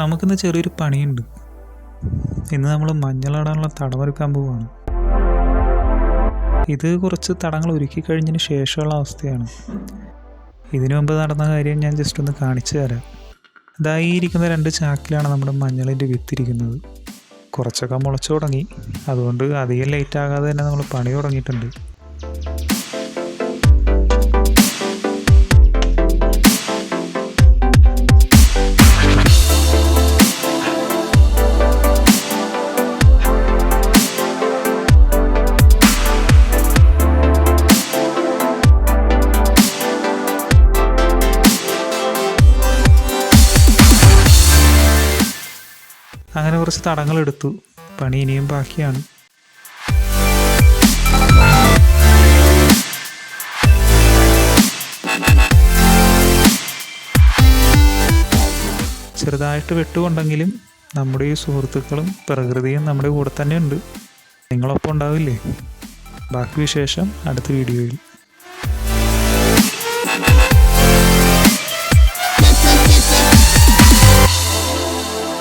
നമുക്കിന്ന് ചെറിയൊരു പണിയുണ്ട്. ഇന്ന് നമ്മൾ മഞ്ഞളാടാനുള്ള തടമൊരുക്കാൻ പോവുകയാണ്. ഇത് കുറച്ച് തടങ്ങൾ ഒരുക്കി കഴിഞ്ഞതിന് ശേഷമുള്ള അവസ്ഥയാണ്. ഇതിനു മുമ്പ് നടന്ന കാര്യം ഞാൻ ജസ്റ്റ് ഒന്ന് കാണിച്ചു തരാം. ഇതായി ഇരിക്കുന്ന 2 ചാക്കിലാണ് നമ്മുടെ മഞ്ഞളിൻ്റെ വിത്തിരിക്കുന്നത്. കുറച്ചൊക്കെ മുളച്ചു തുടങ്ങി. അതുകൊണ്ട് അധികം ലേറ്റ് ആകാതെ തന്നെ നമ്മൾ പണി തുടങ്ങിയിട്ടുണ്ട്. അങ്ങനെ കുറച്ച് തടങ്ങളെടുത്തു. പണി ഇനിയും ബാക്കിയാണ്. ചെറുതായിട്ട് വെട്ടുകൊണ്ടെങ്കിലും നമ്മുടെ ഈ സുഹൃത്തുക്കളും പ്രകൃതിയും നമ്മുടെ കൂടെ തന്നെ ഉണ്ട്. നിങ്ങളൊപ്പം ഉണ്ടാവില്ലേ? ബാക്കി വിശേഷം അടുത്ത വീഡിയോയിൽ.